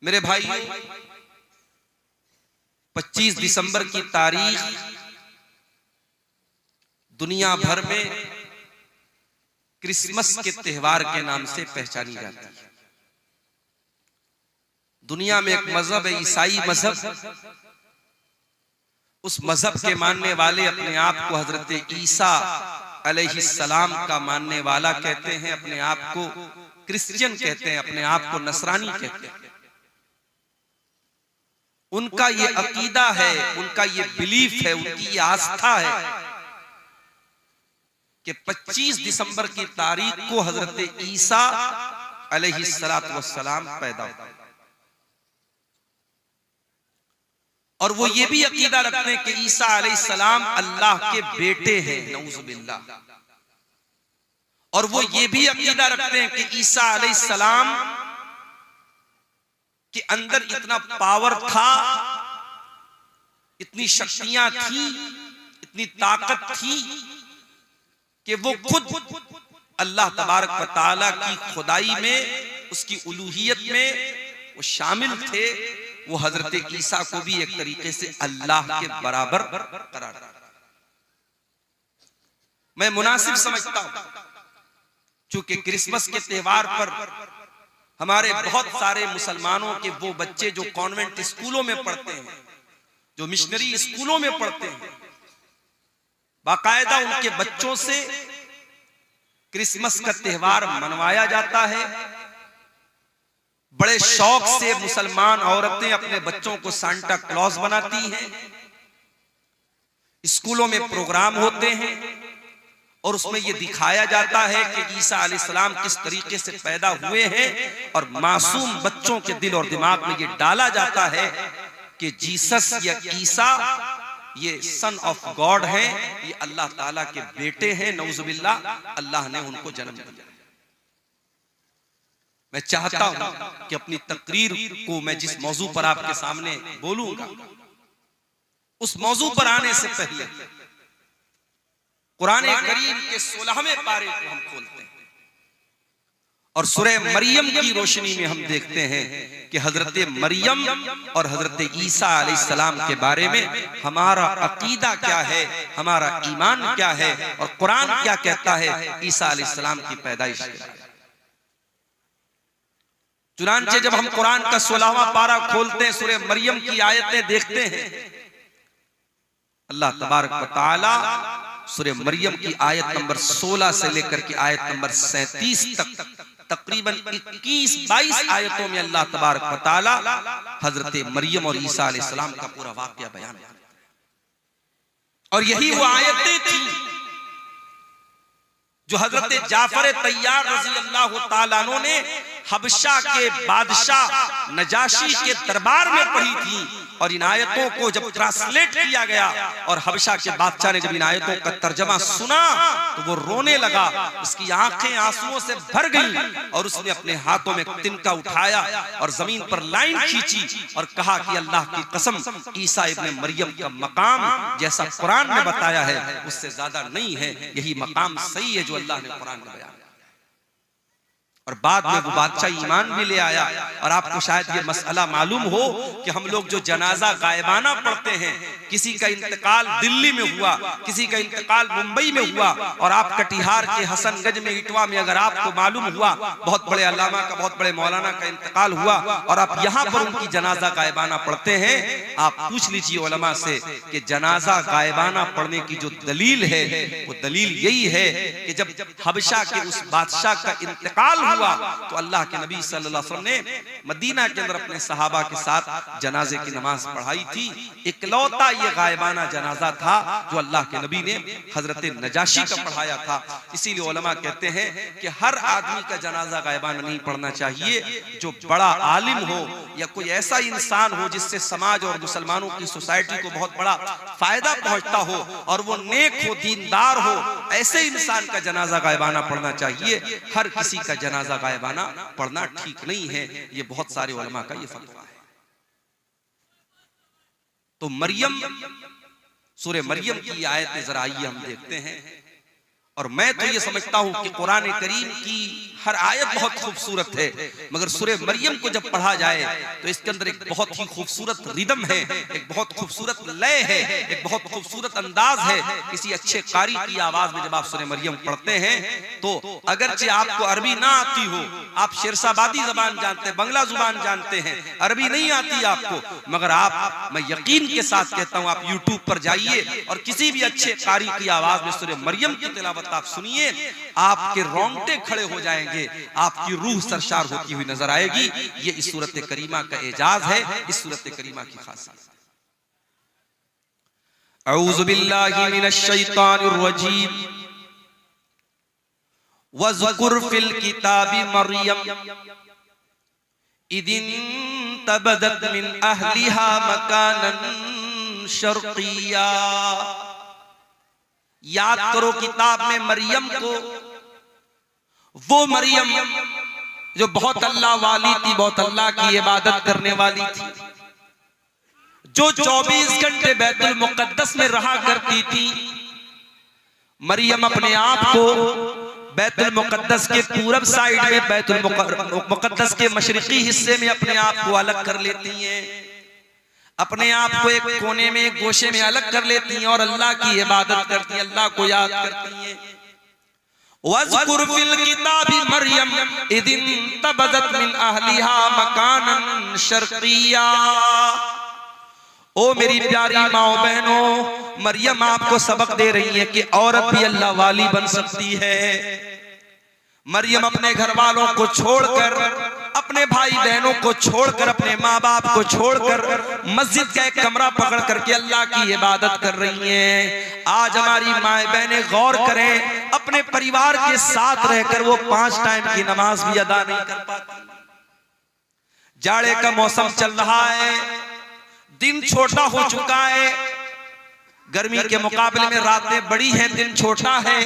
मेरे भाई 25 दिसंबर की तारीख दुनिया भर में क्रिसमस के त्योहार के नाम से पहचानी जाती है। दुनिया में एक मजहब है ईसाई मजहब। उस मजहब के मानने वाले अपने आप को हजरत ईसा अलैहिस्सलाम का मानने वाला कहते हैं, अपने आप को क्रिश्चियन कहते हैं, अपने आप को नसरानी कहते हैं। उनका ये अकीदा है, उनका ये बिलीफ है, उनकी ये आस्था है कि 25 दिसंबर की तारीख को हजरत ईसा अलैहिस्सलाम पैदा हुए। और वो ये भी अकीदा रखते हैं कि ईसा अलैहिस्सलाम अल्लाह के बेटे हैं, नऊजुबिल्लाह। और वो ये भी अकीदा रखते हैं कि ईसा अलैहिस्सलाम के अंदर इतना पावर था, इतनी शक्तियां थी, इतनी ताकत थी कि वो खुद अल्लाह तबारक व तआला की खुदाई में, उसकी उलूहियत में वो शामिल थे। वो हजरत ईसा को भी एक तरीके से अल्लाह के बराबर करार दिया। मैं मुनासिब समझता हूं, चूंकि क्रिसमस के त्योहार पर हमारे बहुत सारे मुसलमानों के वो बच्चे जो कॉन्वेंट स्कूलों में पढ़ते हैं, जो मिशनरी स्कूलों में पढ़ते हैं, बाकायदा उनके बच्चों से क्रिसमस का त्योहार मनवाया जाता है। बड़े शौक से मुसलमान औरतें अपने बच्चों को सांता क्लॉज बनाती हैं। स्कूलों में प्रोग्राम होते हैं और उसमें यह दिखाया जाता है कि ईसा अलैहिस्सलाम किस तरीके से पैदा हुए हैं, और मासूम बच्चों के दिल और दिमाग में यह डाला जाता है कि जीसस या ईसा ये सन ऑफ गॉड हैं, ये अल्लाह ताला के बेटे हैं, नऊजुबिल्लाह, अल्लाह ने उनको जन्म दिया। मैं चाहता हूं कि अपनी तकरीर को मैं जिस मौजू पर आपके सामने बोलूंगा, उस मौजू पर आने से पहले कुरान करीम के 16वें पारे को हम खोलते हैं और सूरह मरियम की रोशनी में हम देखते हैं कि हजरत मरियम और हजरत ईसा अलैहिस्सलाम के बारे में हमारा अकीदा क्या है, हमारा ईमान क्या है, और कुरान क्या कहता है ईसा अलैहिस्सलाम की पैदाइश के बारे में। चुनांचे जब हम कुरान का 16वां पारा खोलते हैं, सूरह मरियम की आयतें देखते हैं, अल्लाह तबारक व तआला सूरह मरियम की आयत नंबर 16 से लेकर के आयत नंबर 37 तक तकरीबन 21-22 आयतों में अल्लाह तबारक व तआला हजरत मरियम और ईसा अलैहिस्सलाम का पूरा वाकया बयान करता है। और यही वो आयतें थी जो हजरत जाफर तैयार रज़ी अल्लाह तआला अन्हु ने हबशा के बादशाह नजाशी के दरबार में पढ़ी थी। और इन आयतों को जब ट्रांसलेट किया गया और हबशा के बादशाह ने जब इन आयतों का तर्जमा सुना तो वो रोने लगा, उसकी आंखें आंसुओं से भर गईं और उसने अपने हाथों में तिनका उठाया और जमीन पर लाइन खींची और कहा कि अल्लाह की कसम, ईसा इब्ने मरियम का मकाम जैसा कुरान ने बताया है उससे ज्यादा नहीं है, यही मकाम सही है जो अल्लाह ने कुरान में बयान। और बाद में वो बादशाह ईमान भी ले आया। और आपको शायद ये मसला मालूम हो कि हम लोग जो जनाजा गायबाना पढ़ते हैं, किसी का इंतकाल दिल्ली में हुआ, किसी का इंतकाल मुंबई में हुआ, और आप कटिहार के हसनगंज में इटवा में अगर आपको मालूम हुआ बहुत बड़े अल्लामा का, बहुत बड़े मौलाना का इंतकाल हुआ और आप यहाँ पर उनकी जनाजा गायबाना पढ़ते हैं, आप पूछ लीजिए उलमा से कि जनाजा गायबाना पढ़ने की जो दलील है वो दलील यही है कि जब हबशा के उस बादशाह का इंतकाल हुआ तो अल्लाह के नबी सल्लल्लाहु अलैहि वसल्लम ने मदीना के अंदर अपने सहाबा के साथ जनाजे की नमाज पढ़ाई थी। इकलौता ये गायबाना जनाजा था जो अल्लाह के नबी ने हजरत नजाशी का पढ़ाया था। इसीलिए उलमा कहते हैं कि हर आदमी का जनाजा गायबाना नहीं पढ़ना चाहिए। जो बड़ा आलिम हो या कोई ऐसा इंसान हो जिससे समाज और मुसलमानों की सोसाइटी को बहुत बड़ा फायदा पहुंचता हो और वो नेक हो, दीनदार हो, ऐसे इंसान का जनाजा गायबाना पढ़ना चाहिए। हर किसी का जनाजा गायबाना पढ़ना ठीक नहीं है। ये बहुत सारे उलमा का ये फतवा है। तो मरियम, सूरह मरियम की आयतें जरा आइए हम देखते हैं और मैं तो ये समझता हूँ कि कुरान करीम की हर आयत बहुत खूबसूरत है, मगर सूरह मरियम को जब पढ़ा जाए तो इसके अंदर एक बहुत ही खूबसूरत रिदम है, एक बहुत खूबसूरत लय है, एक बहुत खूबसूरत अंदाज है। किसी अच्छे कारी की आवाज में जब आप सूरह मरियम पढ़ते हैं तो अगरचे आपको अरबी ना आती हो, आप शेरशाबादी जबान जानते हैं, बंगला जुबान जानते हैं, अरबी नहीं आती आपको, मगर मैं यकीन के साथ कहता हूं आप यूट्यूब पर जाइए और किसी भी अच्छे कारी की आवाज में सूरह मरियम की तिलावत आप सुनिए, आपके रोंगटे खड़े हो जाएंगे, आपकी रूह सरशार होती हुई नजर आएगी। ये इस सूरत करीमा का एजाज है, इस सूरत करीमा की खासियत। औज़ु बिल्लाहि मिनश शैतानिर रजीम। वज़कुर फिल किताबि मरियम इदिन तबदत मिन अहलिहा मकानन शर्क़िया। याद करो किताब में मरियम को, वो मरियम जो बहुत अल्लाह वाली थी, बहुत अल्लाह की इबादत करने वाली थी, जो 24 घंटे बैतुल मुक़द्दस में रहा करती थी। मरियम अपने आप को बैतुल मुक़द्दस के पूरब साइड में, बैतुल मुक़द्दस के मशरिकी हिस्से में अपने आप को अलग कर लेती हैं, अपने आप को एक कोने में, एक गोशे में अलग कर लेती हैं और अल्लाह की इबादत करती हैं, अल्लाह को याद करती हैं। वज़कुर फिल किताबि मरियम इदिन तबदत मिन अहलिहा मकानन शर्क़िया। ओ मेरी प्यारी माओ बहनों, मरियम आपको सबक दे रही है कि औरत भी अल्लाह वाली बन सकती है। मरियम अपने घर वालों को छोड़कर, अपने भाई बहनों को छोड़कर, अपने माँ बाप को छोड़कर मस्जिद का एक कमरा पकड़ करके अल्लाह की इबादत कर रही हैं। आज हमारी माए बहनें गौर करें, अपने परिवार के साथ रहकर वो 5 टाइम की नमाज भी अदा नहीं कर पाती। जाड़े का मौसम चल रहा है, दिन छोटा हो चुका है, गर्मी के मुकाबले में रातें बड़ी हैं, दिन छोटा है,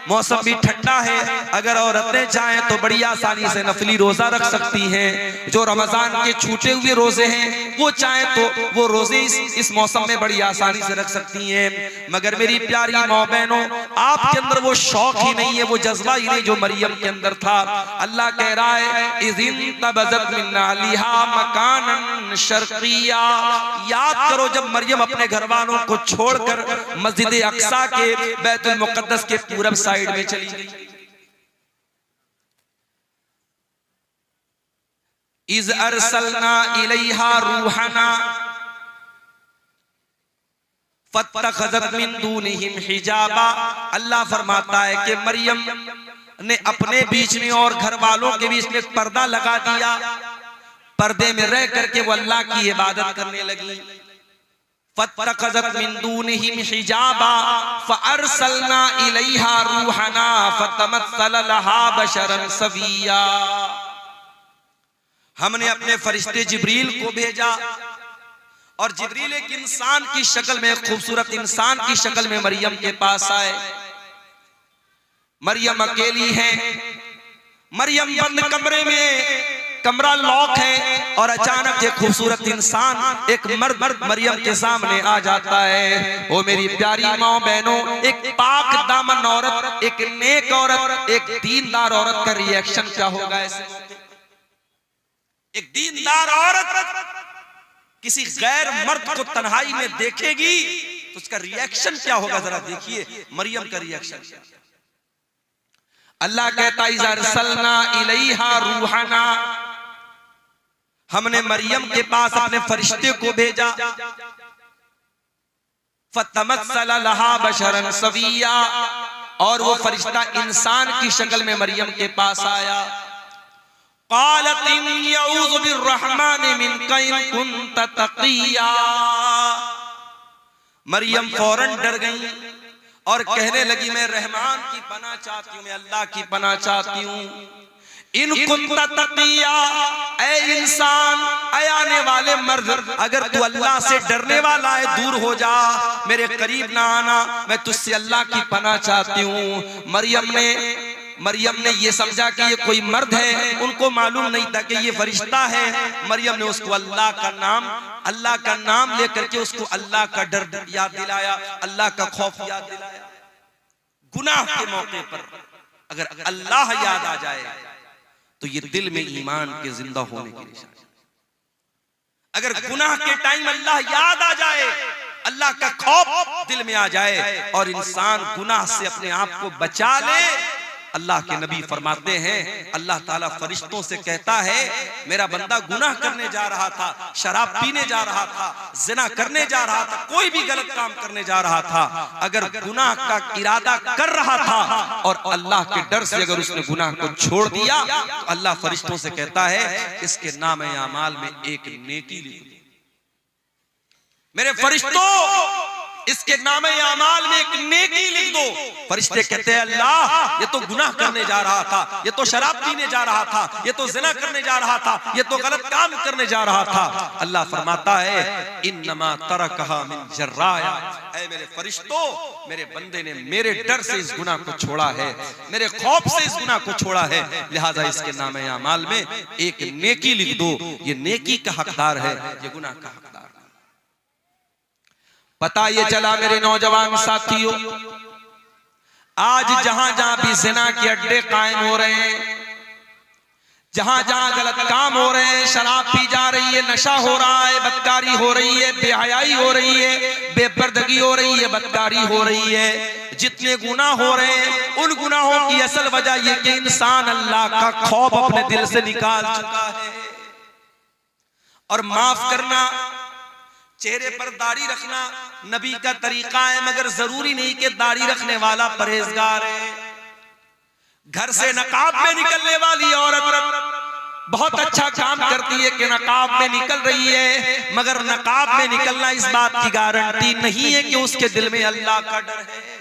मौसम भी ठंडा है। अगर औरतें चाहें तो बड़ी आसानी से नफली रोजा रख सकती हैं। जो रमजान के छूटे हुए रोजे हैं वो चाहें तो वो रोजे इस मौसम में बड़ी आसानी से रख सकती हैं। मगर मेरी प्यारी माँ बहनों, आपके अंदर वो शौक ही नहीं है, वो जज्बा ही नहीं जो मरियम के अंदर था। अल्लाह कह रहा है इज़िन तबज़त मिन अहलिहा मकानन शर्क़िया। याद करो जब मरियम अपने घर वालों को छोड़कर मस्जिद अक्सा के बैतुल मुक़द्दस के पूरब साइड में चली गई। इज़ अरसलना इलैहा रूहना फत्तखज़त मिन दूनिहिम हिजाबा। अल्लाह फरमाता है कि मरियम ने अपने बीच में और घर वालों के बीच में पर्दा लगा दिया, पर्दे में रह करके वो अल्लाह की इबादत करने लगी। फत्तखज़त मिन दूनिहिम हिजाबा फअरसलना इलैहा रूहना फतमस्सल लहा बशरन सविया। हमने अपने फरिश्ते जिब्रील को भेजा और जिब्रील एक इंसान की शक्ल में, खूबसूरत इंसान की शक्ल में मरियम के पास आए। मरियम अकेली है, मरियम बंद कमरे में, कमरा लॉक है और अचानक एक खूबसूरत इंसान, एक मर्द मरियम के सामने आ जाता है। ओ मेरी प्यारी माँ बहनों, एक पाक दामन औरत, एक नेक औरत, एक दीनदार औरत का रिएक्शन क्या होगा ऐसे? एक दीनदार औरत किसी गैर मर्द को तन्हाई में देखेगी तो उसका रिएक्शन क्या होगा, जरा देखिए मरियम का रिएक्शन। अल्लाह कहता इज़ अरसलना इलैहा रूहना, हमने मरियम के पास अपने फरिश्ते को भेजा। फतमस्सल लहा बशरन सविया, और वो फरिश्ता इंसान की शक्ल में मरियम के पास आया। क़ालत इन्नी अऊज़ु बिर्रहमानि मिनका इन कुन्त तक़िया। मरियम फौरन डर गई और कहने लगी मैं रहमान की पनाह चाहती हूँ, मैं अल्लाह की पनाह चाहती हूँ। इन कुन्त तक़िया, ऐ इंसान, ऐ आने वाले मर्द, अगर तू अल्लाह से डरने वाला है दूर हो जा, मेरे करीब ना आना, मैं तुझसे अल्लाह की पनाह चाहती हूँ। मरियम ने ये समझा कि ये कोई मर्द है, उनको मालूम नहीं था कि ये फरिश्ता है। मरियम ने उसको अल्लाह का नाम लेकर के उसको अल्लाह का डर याद दिलाया, अल्लाह का खौफ याद दिलाया। गुनाह के मौके पर अगर अल्लाह याद आ जाए तो ये दिल में ईमान के जिंदा होने की निशानी। अगर गुनाह के टाइम अल्लाह याद आ जाए, अल्लाह का खौफ दिल में आ जाए और इंसान गुनाह से अपने आप को बचा ले, अल्लाह के नबी फरमाते हैं अल्लाह ताला फरिश्तों से कहता है मेरा बंदा गुनाह करने जा रहा था, शराब पीने जा रहा था, जिना करने जा रहा था, कोई भी गलत काम करने जा रहा था, अगर गुनाह का इरादा कर रहा था और अल्लाह के डर से अगर उसने गुनाह को छोड़ दिया तो अल्लाह फरिश्तों से कहता है इसके नाम आमाल में एक नेकी लिख दो। मेरे फरिश्तों इसके नाम आमाल में एक नेकी लिख दो। फरिश्ते कहते हैं अल्लाह ये तो गुनाह करने जा रहा था, ये तो शराब पीने जा रहा था, ये तो जिना करने जा रहा था, ये तो गलत काम करने जा रहा था। अल्लाह फरमाता है इन्नमा तरकहा मिन जर्राया, ऐ मेरे फरिश्तों मेरे बंदे ने मेरे डर से इस गुनाह को छोड़ा है, मेरे खौफ से इस गुनाह को छोड़ा है, लिहाजा इसके नाम आमाल में एक नेकी लिख दो। ये नेकी का हकदार है, ये गुनाह का हकदार। पता ये चला मेरे नौजवान साथियों, आज जहां जहां भी जिना के अड्डे कायम हो रहे हैं, जहां जहां गलत काम हो रहे हैं, शराब पी जा रही है, नशा हो रहा है, बदकारी हो रही है, बेहयाई हो रही है, बेपर्दगी हो रही है, बदकारी हो रही है, जितने गुनाह हो रहे हैं उन गुनाहों की असल वजह यह कि इंसान अल्लाह का खौफ अपने दिल से निकाल चुका है। और माफ करना, चेहरे पर दाढ़ी रखना नबी का तरीका है, मगर जरूरी नहीं कि दाढ़ी रखने वाला परहेजगार है। घर से नकाब में निकलने वाली औरत बहुत अच्छा काम करती है कि नकाब में निकल रही है, मगर नकाब में निकलना इस बात की गारंटी नहीं है कि उसके दिल में अल्लाह का डर है।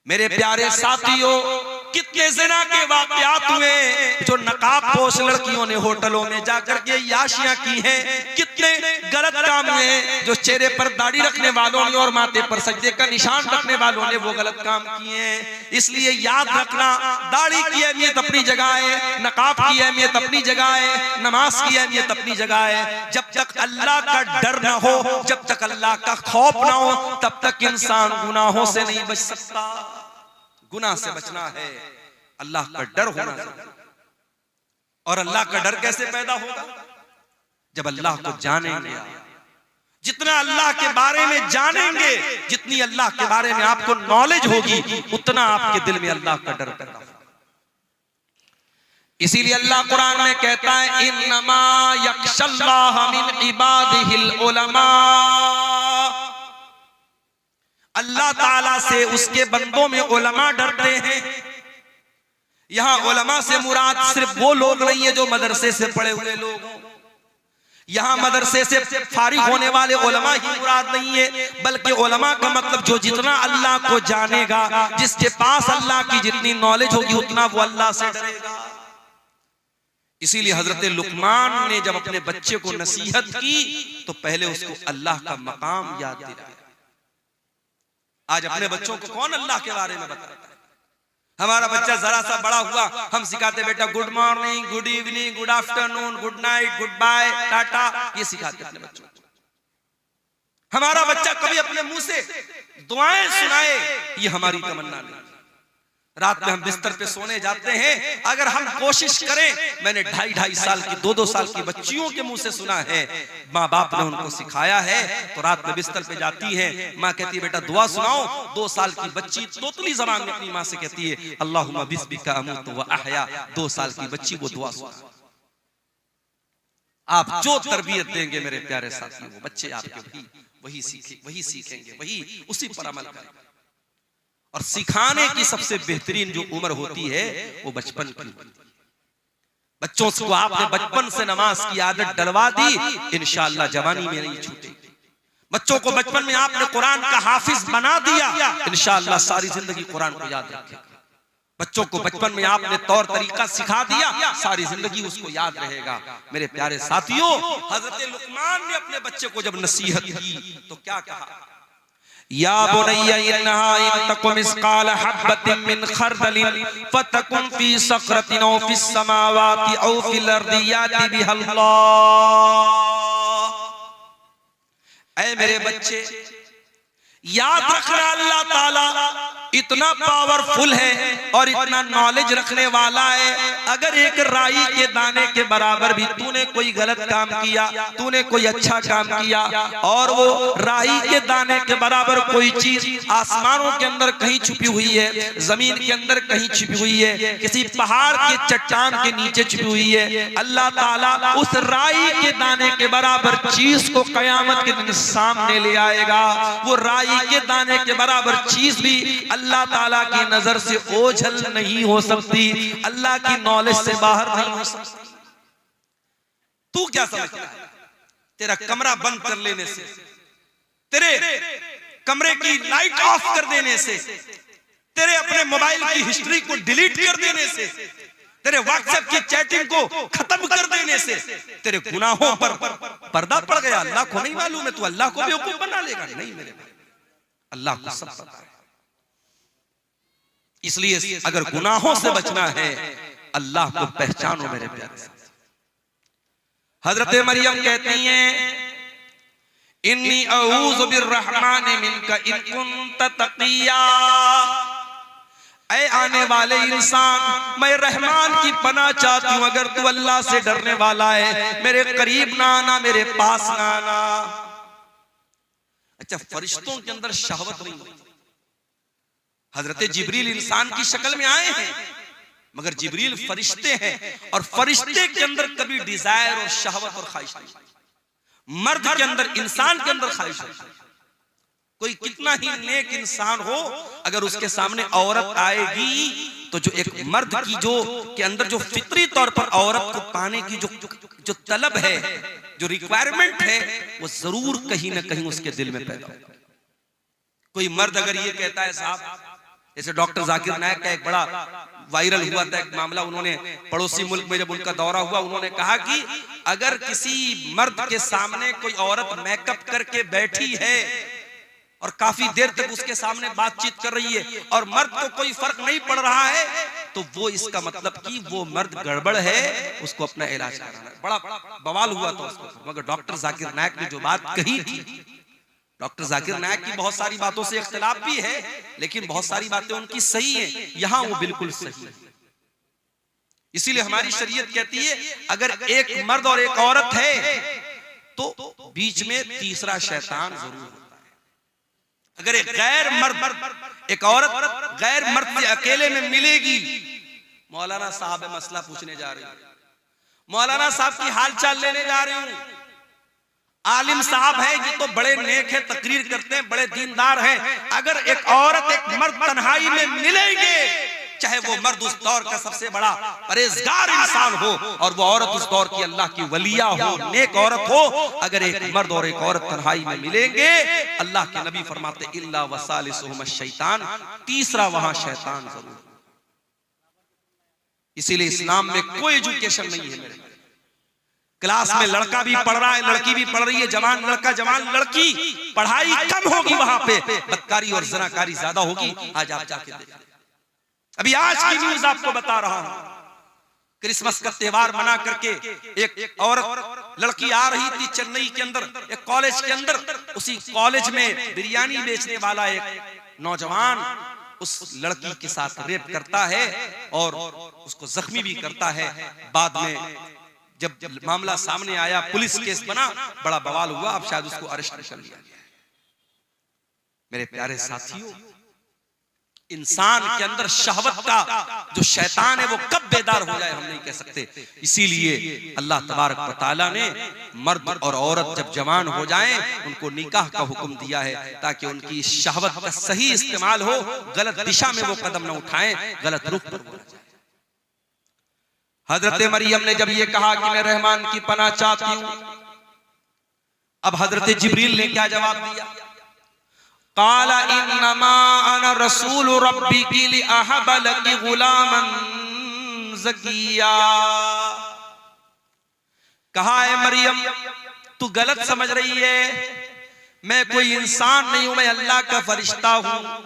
मेरे प्यारे साथियों, कितने ज़िना के वाक़यात हुए जो नकाब पोश लड़कियों ने होटलों में जाकर के याशियां की हैं, कितने गलत काम हुए जो चेहरे पर दाढ़ी रखने वालों ने और माथे पर सजदे का निशान रखने वालों ने वो गलत काम किए हैं। इसलिए याद रखना, दाढ़ी की अहमियत अपनी जगह है, नकाब की अहमियत अपनी जगह है, नमाज की अहमियत अपनी जगह है। जब तक अल्लाह का डर ना हो, जब तक अल्लाह का खौफ ना हो, तब तक इंसान गुनाहों से नहीं बच सकता। गुनाह से बचना है, अल्लाह का डर होना चाहिए। और अल्लाह का डर कैसे पैदा होगा? जब अल्लाह को जानेंगे। जितना अल्लाह के बारे में जानेंगे, जितनी अल्लाह के बारे में आपको नॉलेज होगी, उतना आपके दिल में अल्लाह का डर पैदा होगा। इसीलिए अल्लाह कुरान में कहता है इन्नमा यख्शल्लाह मिन इबादिहिल उलमा, अल्लाह ताला से उसके बंदों में उलमा डरते हैं। यहां उलमा से मुराद सिर्फ वो लोग नहीं है जो मदरसे से पढ़े हुए लोग हों, यहां मदरसे से फारिग होने वाले उलमा ही मुराद नहीं है, बल्कि उलमा का मतलब जो जितना अल्लाह को जानेगा, जिसके पास अल्लाह की जितनी नॉलेज होगी उतना वो अल्लाह से डरेगा। इसीलिए हजरत लुकमान ने जब अपने बच्चे को नसीहत की तो पहले उसको अल्लाह का मकाम याद दिलाया। आज अपने बच्चों को कौन अल्लाह के बारे में बताता है? हमारा बच्चा जरा सा बड़ा हुआ, हम सिखाते बेटा good morning, good evening, good afternoon, good night, good bye, tata, ये सिखाते अपने बच्चों को। हमारा बच्चा कभी अपने मुंह से दुआएं सुनाए, ये हमारी तमन्ना नहीं। रात में हम बिस्तर पे सोने जाते हैं, अगर हम कोशिश करें, मैंने 2.5 साल की 2-2 साल की बच्चियों के मुंह से सुना है, माँ बाप ने उनको सिखाया है, तो रात में बिस्तर पे जाती है, माँ कहती है बेटा दुआ सुनाओ। 2 साल की बच्ची तोतली जबान में अपनी माँ से कहती है अल्लाहुम्मा बिस्मिका अमूतु व अहया। 2 साल की बच्ची वो दुआ सुना। आप जो तरबियत देंगे मेरे प्यारे साथियों, वो बच्चे आपके वही सीखेंगे, वही उसी पर अमल करेंगे। और सिखाने की सबसे बेहतरीन जो उम्र होती है वो बचपन की। बच्चों को आपने बचपन से नमाज की आदत डलवा दी, इंशाअल्लाह जवानी में नहीं छूटेगी। बच्चों को बचपन में आपने कुरान का हाफिज बना दिया, इंशाअल्लाह सारी जिंदगी कुरान को याद रखेगा। बच्चों को बचपन में आपने तौर तरीका सिखा दिया, सारी जिंदगी उसको याद रहेगा। मेरे प्यारे साथियों, हजरत लुकमान ने अपने बच्चे को जब नसीहत की तो क्या कहा? या बुनय्या इन्नहा इन तकुम मिस्काल हब्बतिन मिन खरदलिन फतकुन फी सखरतिन औ फिस समावाति औ फिल अर्दि याति बिहल्लाह। ऐ मेरे बच्चे, याद रखना अल्लाह ताला इतना पावरफुल है और इतना नॉलेज रखने वाला है। अगर एक राई के दाने के बराबर भी तूने कोई गलत काम किया, तूने कोई अच्छा काम किया, और वो राई के दाने के बराबर कोई चीज आसमानों के अंदर कहीं छुपी हुई है, जमीन के अंदर कहीं छुपी हुई है, किसी पहाड़ के चट्टान के नीचे छुपी हुई है, अल्लाह ताला उस राई के दाने के बराबर चीज को कयामत के दिन सामने ले आएगा। वो राई के दाने के बराबर चीज भी अल्लाह ताला की नजर से ओझल नहीं हो सकती, अल्लाह की नॉलेज से बाहर नहीं हो सकती। तू क्या समझता है? तेरा कमरा बंद कर लेने से, तेरे कमरे की लाइट ऑफ कर देने से, तेरे अपने मोबाइल की हिस्ट्री को डिलीट कर देने से, तेरे व्हाट्सएप की चैटिंग को खत्म कर देने से तेरे गुनाहों पर पर्दा पड़ गया। अल्लाह को नहीं मालूम है, तू अल्लाह को बेवकूफ बना लेगा? नहीं मेरे भाई, अल्लाह को सब पता है। इसलिए अगर गुनाहों से बचना है, अल्लाह को पहचानो मेरे प्यारे। हजरत मरियम कहती हैं, इन्नी अऊज़ु बिर्रहमानि मिनका इन कुन्त तक़िया। ऐ आने वाले इंसान, मैं रहमान की पनाह चाहती हूं, अगर तू अल्लाह से डरने वाला है, मेरे करीब ना आना, मेरे पास ना आना। अच्छा, फरिश्तों के अंदर शहवत नहीं होती। हजरत जिब्रील इंसान की शक्ल में आए हैं, मगर जिब्रील फरिश्ते हैं, और फरिश्ते के अंदर कभी डिजायर और शहवत और ख्वाहिश नहीं। मर्द के अंदर, इंसान के अंदर ख्वाहिश है। कोई कितना ही नेक इंसान हो, अगर उसके सामने औरत आएगी तो जो एक मर्द की जो के अंदर जो फितरी तौर पर औरत को पाने की जो तलब है, जो रिक्वायरमेंट है, वो जरूर कहीं ना कहीं उसके दिल में पैदा होगा। कोई मर्द अगर ये कहता है, साहब, जैसे डॉक्टर जाकिर नायक का एक बड़ा वायरल हुआ था एक मामला, उन्होंने पड़ोसी मुल्क में जब उनका दौरा हुआ, उन्होंने कहा कि अगर किसी मर्द के सामने कोई औरत मेकअप करके बैठी है और काफी देर तक उसके सामने बातचीत कर रही है और मर्द को कोई फर्क नहीं पड़ रहा है, तो वो इसका मतलब कि वो मर्द गड़बड़ है, उसको अपना इलाज कराना है। बड़ा बवाल हुआ था उसको। मगर डॉक्टर जाकिर नायक ने जो बात कही थी, डॉक्टर जाकिर नायक की बहुत सारी बातों से इख्तिलाफ भी है, लेकिन बहुत सारी बातें उनकी सही हैं, यहां वो बिल्कुल सही है। इसीलिए हमारी शरीयत कहती है, अगर एक मर्द और एक औरत है तो बीच में तीसरा शैतान जरूर होता है। अगर एक गैर मर्द, एक औरत गैर मर्द से अकेले में मिलेगी, मौलाना साहब मसला पूछने जा रही हूं, मौलाना साहब की हाल चाल लेने जा रही हूं, आलिम साहब है, ये तो बड़े नेक है, तकरीर करते हैं, बड़े दीनदार हैं, अगर एक औरत एक मर्द तन्हाई में मिलेंगे, चाहे वो मर्द उस दौर का सबसे बड़ा परहेजगार इंसान हो और वो औरत उस दौर की अल्लाह की वलिया हो, नेक औरत हो, अगर एक मर्द और एक औरत तन्हाई में मिलेंगे, अल्लाह के नबी फरमाते इल्ला वसालिसुहुम शैतान, तीसरा वहां शैतान जरूर। इसीलिए इस्लाम में कोई एजुकेशन नहीं है मेरे। क्लास में लड़का भी पढ़ रहा है, लड़की भी पढ़ रही है, जवान लड़का जवान लड़की, पढ़ाई कम होगी वहां पे, बदकारी और ज़नाकारी ज्यादा होगी। आज आप जाके देखिए, अभी आज की न्यूज आपको बता रहा हूं, क्रिसमस का त्योहार मना करके एक औरत लड़की आ रही थी चेन्नई के अंदर, एक कॉलेज के अंदर, उसी कॉलेज में बिरयानी बेचने वाला एक नौजवान उस लड़की के साथ रेप करता है और उसको जख्मी भी करता है। बाद में जब मामला सामने आया, पुलिस केस बना, बड़ा बवाल हुआ, अब शायद उसको अरेस्ट कर लिया गया। मेरे प्यारे साथियों, इंसान के अंदर शहवत का जो शैतान है वो कब बेदार हो जाए हम नहीं कह सकते। इसीलिए अल्लाह तबारक व तआला ने मर्द और औरत जब जवान हो जाएं, उनको निकाह का हुक्म दिया है, ताकि उनकी शहवत का सही इस्तेमाल हो, गलत दिशा में वो कदम न उठाएं, गलत रुख पर न जाए। हजरत मरियम ने जब ये कहा कि मैं रहमान की पनाह चाहती हूं, अब हजरत जिब्रील ने क्या जवाब दिया? काला इन्नमा अना रसूल रब्बिकी लिअहब लकी गुलामन ज़किया। कहा है मरियम, तू गलत समझ रही है, मैं कोई इंसान नहीं हूं, मैं अल्लाह का फरिश्ता हूं,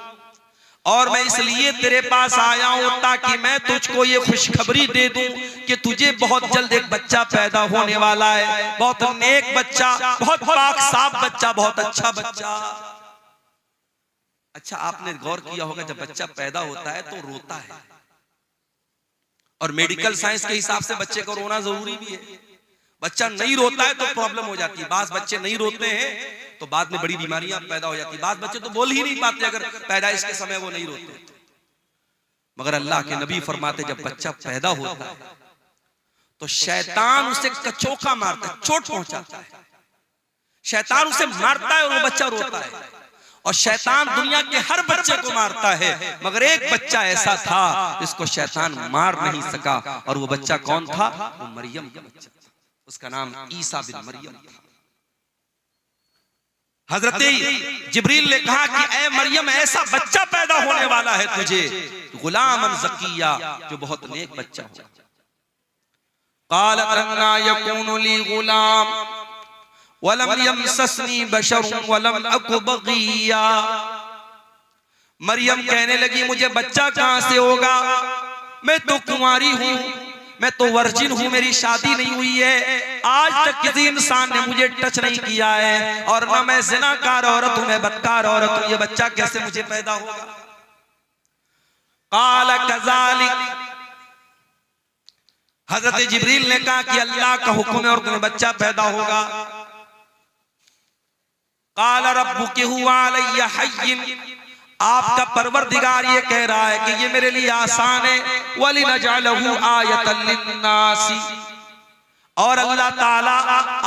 और मैं इसलिए तेरे पास आया हूं ताकि मैं तुझको ये खुशखबरी दे दूं कि तुझे बहुत जल्द एक बच्चा पैदा होने वाला है, बहुत नेक बच्चा, बहुत पाक साफ बच्चा, बहुत अच्छा बच्चा। अच्छा, आपने गौर किया होगा जब बच्चा पैदा होता है तो रोता है, और मेडिकल साइंस के हिसाब से बच्चे को रोना जरूरी भी है। बच्चा नहीं रोता है तो प्रॉब्लम हो जाती है। बास बच्चे नहीं रोते हैं तो बाद में बड़ी बीमारियां पैदा हो जाती है। बास बच्चे तो बोल ही नहीं पाते अगर पैदाइश के समय वो नहीं रोते। मगर अल्लाह के नबी फरमाते जब बच्चा पैदा होता है तो शैतान उसे कचोका मारता है, चोट पहुंचाता है, शैतान उसे मारता है और वो बच्चा रोता है। और शैतान दुनिया के हर बच्चे को मारता है, मगर एक बच्चा ऐसा था जिसको शैतान मार नहीं सका, और वो बच्चा कौन था? वो मरियम का बच्चा था, उसका नाम ईसा बिन मरियम था। हजरत जिब्रील ने कहा कि ऐ मरियम, ऐसा बच्चा पैदा होने वाला है तुझे, गुलामन ज़किया, जो बहुत नेक बच्चा हो। क़ालत अन्ना यकूनु ली गुलाम वलम यमससनी बशरुन वलम अकु बग़िया। मरियम कहने लगी मुझे बच्चा कहां से होगा, मैं तो कुंवारी हूं, मैं तो वर्जिन हूं, मेरी शादी नहीं हुई है, आज तक किसी इंसान ने मुझे टच नहीं किया है, और ना मैं ज़िनाकार औरत हूं, मैं बदकार औरत हूं, ये बच्चा कैसे मुझे पैदा होगा? क़ाल कज़ालिक, हजरत जिब्रील ने कहा कि अल्लाह का हुक्म है और तुम्हें बच्चा पैदा होगा। क़ाल रब्बुकी हुवा अलैया हय्यिन, आपका परवरदिगार ये कह रहा है कि ये मेरे लिए आसान है, वलिनजअलहु आयतन लिन्नासी, और अल्लाह ताला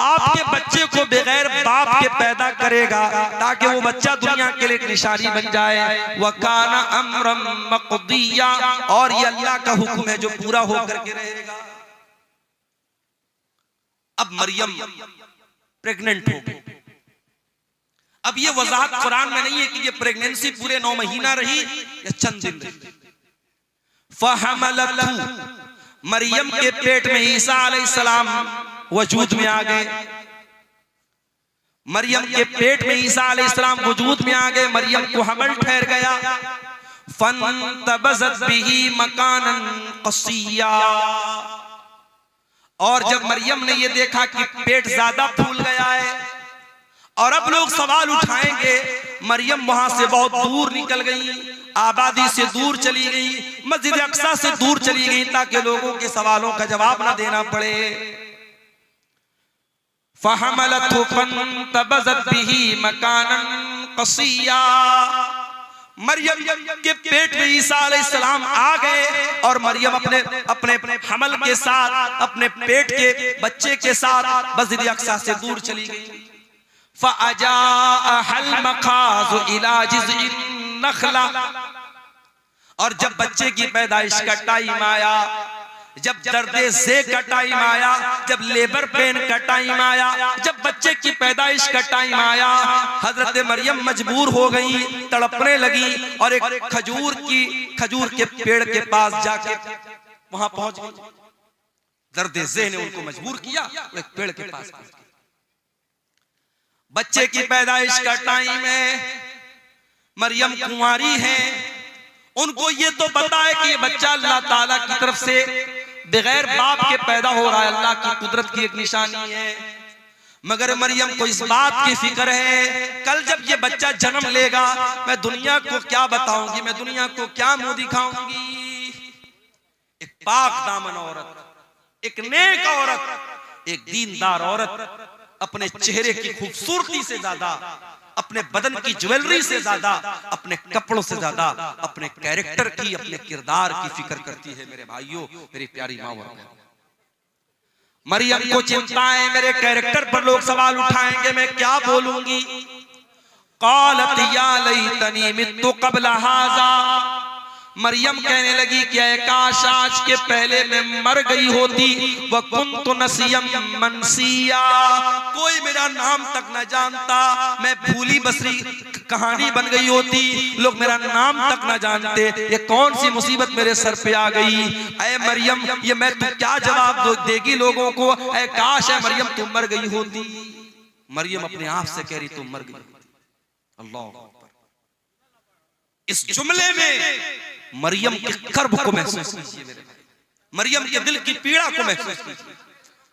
आपके बच्चे को बगैर बाप के पैदा करेगा ताकि वो बच्चा दुनिया के लिए एक निशानी बन जाए। वकाना अम्रम मक़दिया, और ये अल्लाह का हुक्म है जो पूरा होकर के रहेगा। अब मरियम प्रेग्नेंट हो गई। अब ये वजाहत कुरान में नहीं है कि ये प्रेगनेंसी पूरे 9 महीना रही या चंद दिन रही। फहमलतहु, मरियम के पेट में ईसा अलैहिस्सलाम वजूद में आ गए। मरियम के पेट में ईसा अलैहिस्सलाम वजूद में आ गए, मरियम को हमल ठहर गया। फंतबज़त बिही मकानन क़सिया, और जब मरियम ने ये देखा कि पेट ज्यादा फूल गया है और अब लोग सवाल उठाएंगे, मरियम वहां से बहुत दूर निकल गई, आबादी से दूर चली गई, मस्जिद अक्सा से दूर चली गई ताकि लोगों के सवालों का जवाब ना देना पड़े। फहमलतहु फंतबज़त बिही मकानन क़सिया, मरियम के पेट में ईसा अलैहिस्सलाम आ गए और मरियम अपने अपने हमल के साथ, अपने पेट के बच्चे के साथ मस्जिद अक्सा से दूर चली गई। फ़अजाअहल मखाज़ु इला जिज़इन नख़ला, और जब बच्चे की पैदाइश का टाइम आया, जब दर्दे से का टाइम आया, जब लेबर पेन का टाइम आया, जब बच्चे की पैदाइश का टाइम आया, हजरत मरियम मजबूर हो गई, तड़पने लगी और एक खजूर के पेड़ के पास जाके वहां पहुंच गई। दर्दे ज़ेह ने उनको मजबूर किया, एक पेड़ के पास पहुंच गई। बच्चे की पैदाइश का टाइम है, मरियम कुंवारी है, उनको ये तो पता है कि ये बच्चा अल्लाह ताला की तरफ से बगैर बाप के पैदा हो रहा है, अल्लाह की कुदरत की एक निशानी है। मगर मरियम को इस बात की फिक्र है, कल जब ये बच्चा जन्म लेगा मैं दुनिया को क्या बताऊंगी, मैं दुनिया को क्या मुंह दिखाऊंगी। एक पाक दामन औरत, एक नेक औरत, एक दीनदार औरत अपने चेहरे की खूबसूरती से ज्यादा, अपने बदन की ज्वेलरी से ज्यादा, अपने कपड़ों से ज्यादा अपने कैरेक्टर की, अपने किरदार की फिक्र करती है। मेरे भाइयों, मेरी प्यारी माँ, मरियम को चिंता है मेरे कैरेक्टर पर लोग सवाल उठाएंगे, मैं क्या बोलूंगी। क़ालत या लैतनी मित्तु क़ब्ल हाज़ा, मरियम कहने लगी कि काश आज के पहले मैं मर गई होती। व कुन्तु नसियम मनसिया, कोई मेरा नाम तक न जानता, मैं भूली बसरी कहानी बन गई होती, लोग मेरा नाम तक न जानते। ये कौन सी मुसीबत मेरे सर पे आ गई। ऐ मरियम, ये मैं तू क्या जवाब देगी लोगों को। ऐ काश है मरियम तुम मर गई होती। मरियम अपने आप से कह रही तुम मर गई। अल्लाह, इस जुमले में मरियम के कर्ब को महसूस कीजिए, मरियम के दिल की पीड़ा को महसूस कीजिए।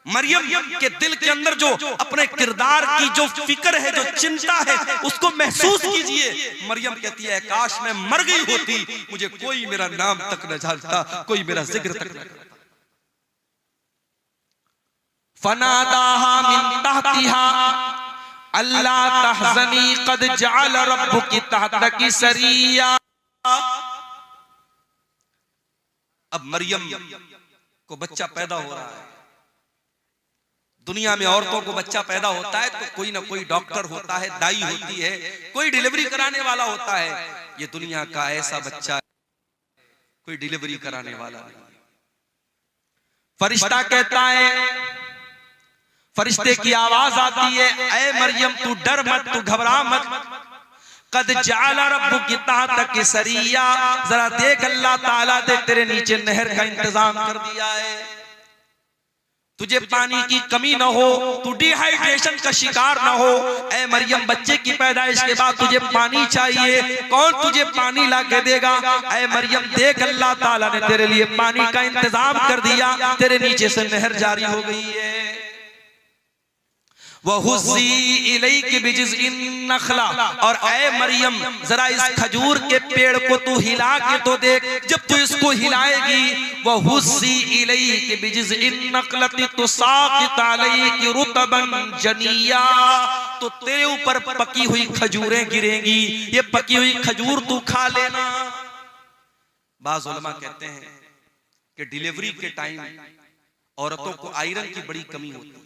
मरियम के दिल के अंदर जो अपने किरदार की जो फिक्र है, जो चिंता है, उसको महसूस कीजिए। मरियम कहती है काश मैं मर गई होती, मुझे कोई मेरा नाम तक न जानता, कोई मेरा जिक्र तक न करता। फनादाहा मिन तहतिहा अल्ला तहज़नी क़द जअल रब्बुकी तहतकी सरिया। अब मरियम को बच्चा पैदा हो रहा है। दुनिया में औरतों को बच्चा पैदा होता है तो कोई ना कोई डॉक्टर होता है, दाई होती है, कोई डिलीवरी कराने वाला होता है। ये दुनिया का ऐसा बच्चा है, कोई डिलीवरी कराने वाला नहीं। फरिश्ता कहता है, फरिश्ते की आवाज आती है, ऐ मरियम तू डर मत, तू घबरा मत। कद जअल रब्बुकी तहतकी सरिया, जरा देख अल्लाह ताला ने तेरे नीचे नहर का इंतजाम कर दिया है, तुझे पानी की कमी न हो, तू डिहाइड्रेशन का शिकार न हो। ऐ मरियम बच्चे की पैदाइश के बाद तुझे पानी चाहिए, कौन तुझे पानी ला के देगा? ऐ मरियम देख अल्लाह ताला ने तेरे लिए पानी का इंतजाम कर दिया, तेरे नीचे से नहर जारी हो गई है। वहुज़्ज़ी इलैकी बिजिज़्इन नख़ला, और ऐ मरियम जरा इस खजूर के पेड़ को तू हिला के तो देख, जब तू इसको हिलाएगी, वहुज़्ज़ी इलैकी बिजिज़्इन नख़लति तुसाक़ित अलैकी रुतबन जनिया, तो तेरे ऊपर पकी हुई खजूरें गिरेंगी, ये पकी हुई खजूर तू खा लेना। बाज़ उलमा कहते हैं कि डिलीवरी के टाइम औरतों को आयरन की बड़ी कमी होती है,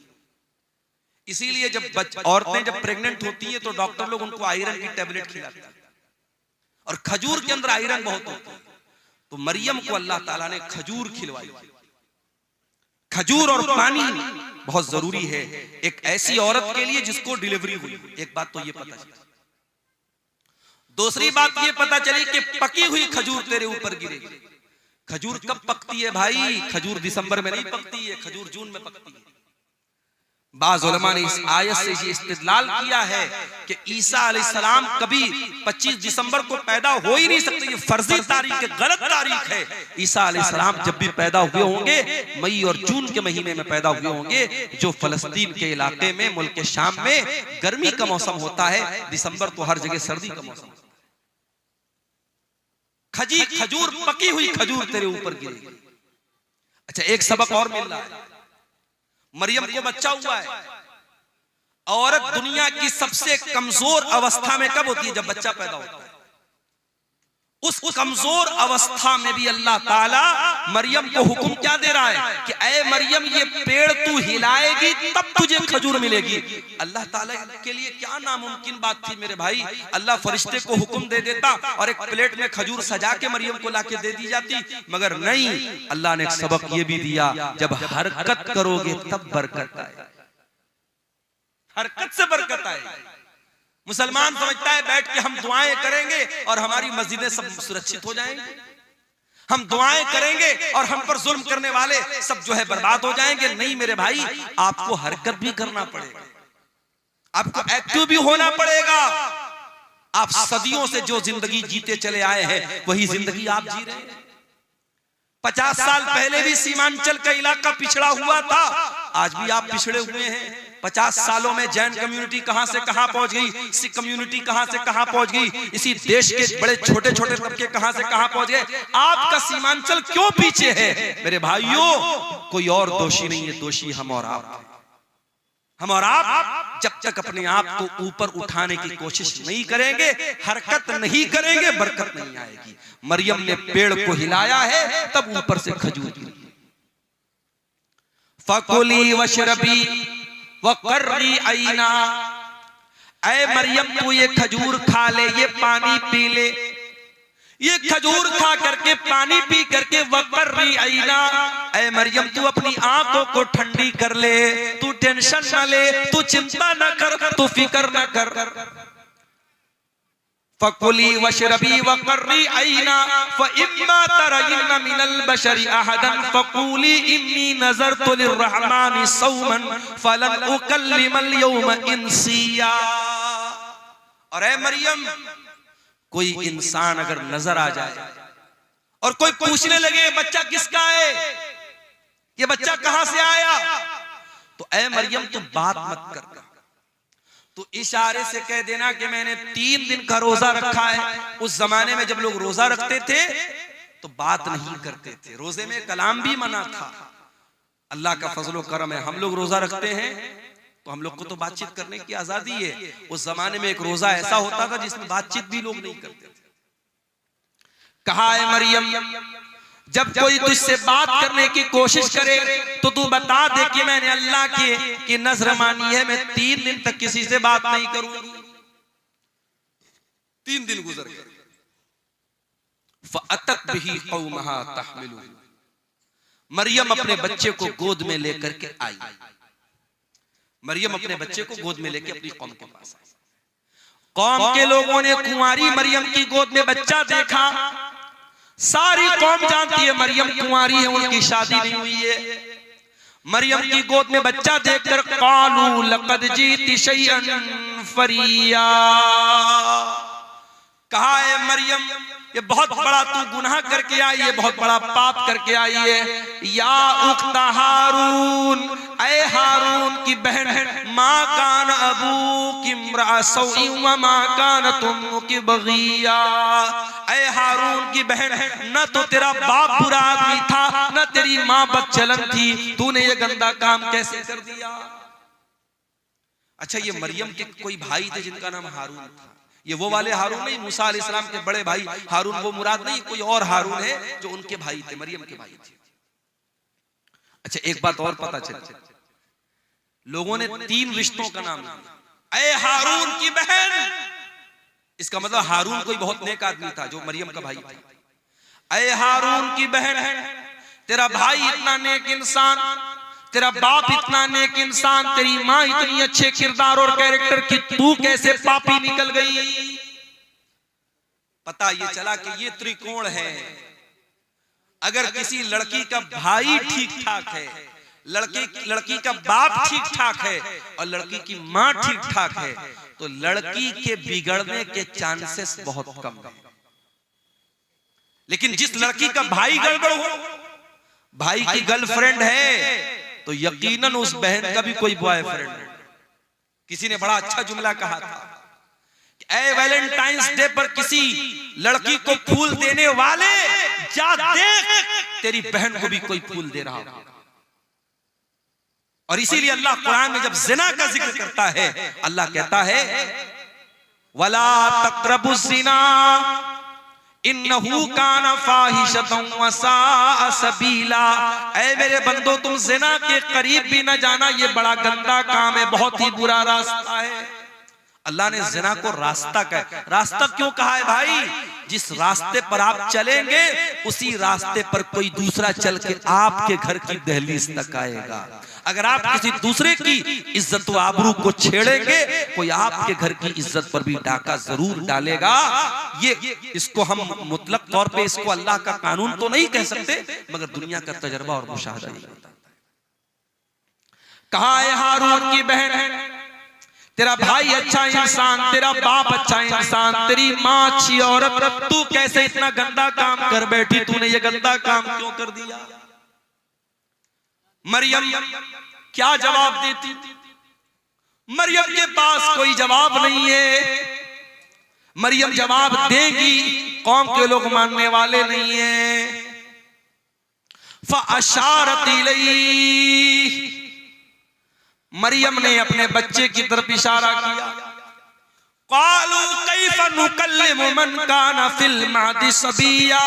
इसीलिए जब औरतें जब प्रेग्नेंट होती हैं तो डॉक्टर लोग उनको आयरन की टेबलेट खिलाते हैं, और खजूर के अंदर आयरन बहुत होता है। तो मरियम को अल्लाह ताला ने खजूर खिलवाई। खजूर और पानी बहुत जरूरी है एक ऐसी औरत के लिए जिसको डिलीवरी हुई। एक बात तो ये पता चली। दूसरी बात ये पता चली कि पकी हुई खजूर तेरे ऊपर गिरेगी। खजूर कब पकती है भाई? खजूर दिसंबर में नहीं पकती है, खजूर जून में पकती है। बाज़ उलमा ने इस आयत से ये इस्तिदलाल किया है कि ईसा अलैहिस्सलाम कभी 25 दिसंबर को पैदा हो ही नहीं सकते, ये फर्जी तारीख है, गलत तारीख है। ईसा अलैहिस्सलाम जब भी पैदा हुए होंगे मई और जून के महीने में पैदा हुए होंगे, जो फलस्तीन के इलाके में मुल्क के शाम में गर्मी का मौसम होता है, दिसंबर तो हर जगह सर्दी का मौसम होता है। खजूर पकी हुई खजूर तेरे ऊपर गिरेगी। अच्छा, एक सबक और मिल रहा है। मरियम को बच्चा हुआ है। औरत दुनिया की सबसे कमजोर अवस्था में कब होती है? जब बच्चा पैदा होता है। उस कमजोर अवस्था में भी अल्लाह ताला मरियम को हुक्म क्या दे रहा है कि ऐ मरियम ये पेड़ तू हिलाएगी तब तुझे खजूर मिलेगी। अल्लाह ताला के लिए क्या नामुमकिन बात थी मेरे भाई। अल्लाह फरिश्ते को हुक्म दे देता और एक प्लेट में खजूर सजा के मरियम को लाके दे दी जाती, मगर नहीं, अल्लाह ने एक सबक ये भी दिया, जब हरकत करोगे तब बरकत आए। हरकत से बरकत आए। मुसलमान समझता है बैठ के हम दुआएं करेंगे और हमारी मस्जिदें सब सुरक्षित हो जाएंगी, हम दुआएं करेंगे और हम पर जुल्म करने वाले सब जो है बर्बाद हो जाएंगे। नहीं मेरे भाई, आपको हरकत भी करना पड़ेगा, आपको एक्टिव भी होना पड़ेगा। आप सदियों से जो जिंदगी जीते चले आए हैं वही जिंदगी आप जी रहे हैं। 50 साल पहले भी सीमांचल का इलाका पिछड़ा हुआ था, आज भी आप पिछड़े हुए हैं। 50 सालों में जैन कम्युनिटी कहां से कहां पहुंच गई, सिख कम्युनिटी कहां से कहां पहुंच गई, इसी देश के बड़े छोटे छोटे तबके कहां से कहां पहुंच गए। आपका सीमांचल क्यों पीछे है? मेरे भाइयों, कोई और दोषी नहीं है, दोषी हम और आप। हम और आप जब तक अपने आप को ऊपर उठाने की कोशिश नहीं करेंगे, हरकत नहीं करेंगे, बरकत नहीं आएगी। मरियम ने पेड़ को हिलाया है तब ऊपर से खजूर गिरी। फकुली वशरबी वकर्री आईना, ऐ मरियम तू ये खजूर खा ले, ये पानी पी ले, ये खजूर खा करके पानी पी करके वकर्री आईना, ऐ मरियम तू अपनी आंखों को ठंडी कर ले, तू टेंशन न ले, तू चिंता न कर, तू फिक्र न कर। फकुली वशरबी वकर्री आईना फइम्मा तरयिन्ना मिनल बशरि अहदन फकुली इन्नी नज़रतु लिर्रहमानि सौमन फलन उकल्लिमल यौम इंसिया। और ऐ मरियम, कोई इंसान अगर नजर आ जाए और कोई पूछने लगे बच्चा किसका है, ये बच्चा कहां से आया, तो ऐ मरियम तू बात मत करना, तो इशारे से कह देना कि मैंने 3 दिन का रोजा रखा है। उस जमाने में जब लोग रोजा रखते थे तो बात नहीं करते थे, रोजे में कलाम भी मना था। अल्लाह का फजलो करम है, हम लोग रोजा रखते हैं तो हम लोग को तो बातचीत करने की आजादी है। उस जमाने में एक रोजा ऐसा होता था जिसमें बातचीत भी लोग नहीं करते थे। कहा है मरियम, जब कोई तुझसे बात करने की कोशिश करे तो तू बता दे कि मैंने अल्लाह की नजर मानी है, मैं 3 दिन तक किसी से बात नहीं करूंगी। 3 दिन गुजर गए। फअतत बिही कौमहा तहमिलुहु, मरियम अपने बच्चे को गोद में लेकर के आई। मरियम अपने बच्चे को गोद में लेकर अपनी कौम के पास आई। कौम के लोगों ने कुंवारी मरियम की गोद में बच्चा देखा। सारी कौम जानती है मरियम कुंवारी है, उनकी शादी नहीं हुई है। मरियम की गोद में बच्चा देखकर कालू लक़द जीती शैअन फरिया, कहा है मरियम ये बहुत बड़ा तू गुनाह करके आई है, बहुत बड़ा पाप करके आई है। या उख्ता हारून, ऐ हारून की बहन, माँ कान अबू की इम्राअ व माँ कान तुम्मुकी बगिया, ऐ हारून की बहन, न तो तेरा बाप बुरा आदमी था न तेरी माँ बदचलन थी, तूने ये गंदा काम कैसे कर दिया। अच्छा, ये मरियम के कोई भाई थे जिनका नाम हारून था। ये वो वाले हारून नहीं, मूसा अलैहिस्सलाम के बड़े भाई हारून वो मुराद नहीं, कोई और हारून है जो उनके भाई थे, मरियम के भाई थे। अच्छा, एक बात और पता चली, लोगों ने 3 रिश्तों का नाम दिया। ऐ हारून की बहन, इसका मतलब हारून कोई बहुत नेक आदमी था जो मरियम का भाई था। ऐ हारून की बहन, तेरा भाई इतना नेक इंसान, तेरा बाप इतना नेक इंसान, तेरी माँ इतनी अच्छे किरदार और कैरेक्टर की, तू कैसे पापी निकल गई। पता ये चला कि ये त्रिकोण है। अगर किसी लड़की का भाई ठीक ठाक है, लड़की का बाप ठीक ठाक है और लड़की की माँ ठीक ठाक है, तो लड़की के बिगड़ने के चांसेस बहुत कम है। लेकिन जिस लड़की का भाई गड़बड़ हो, भाई की गर्लफ्रेंड है, तो यकीनन उस बहन का भी कोई बॉयफ्रेंड है। किसी ने बड़ा अच्छा जुमला कहा था कि ऐ वैलेंटाइंस डे पर किसी लड़की को फूल देने वाले, जा देख तेरी बहन को भी कोई फूल दे रहा है। और इसीलिए अल्लाह कुरान में जब जिना का जिक्र करता है, अल्लाह कहता है वला तक़रबुज़ ज़िना इन्नहु काना फाहिशतन व साअ सबीला, ऐ मेरे बंदो तुम जिना के करीब भी न जाना, ये बड़ा गंदा काम है, बहुत ही बुरा रास्ता है। अल्लाह ने जिना को रास्ता कहा। रास्ता क्यों कहा है भाई? जिस रास्ते पर आप चलेंगे उसी रास्ते पर कोई दूसरा चल के आपके घर की दहलीज तक आएगा। अगर आप किसी दूसरे की इज्जत व आबरू को छेड़ेंगे, कोई आपके घर की इज्जत पर भी डाका जरूर डालेगा। ये इसको हम मुतलक तौर पे इसको अल्लाह का कानून तो नहीं कह सकते, मगर दुनिया का तजर्बा और मुशाहदा यही बताता है। कहा है हारून की बहन, तेरा भाई अच्छा इंसान, तेरा बाप अच्छा इंसान, तेरी माँ अच्छी औरत, तू कैसे इतना गंदा काम कर बैठी, तूने ये गंदा काम क्यों कर दिया। मरियम क्या जवाब देती? मरियम के पास कोई जवाब नहीं है। मरियम जवाब देगी, कौम के लोग मानने वाले नहीं है। फ़अशारत इलैहि, मरियम ने अपने बच्चे की तरफ इशारा किया। क़ालू कैफ़ नुकल्लिमु मन काना फ़िल महदी सबिया,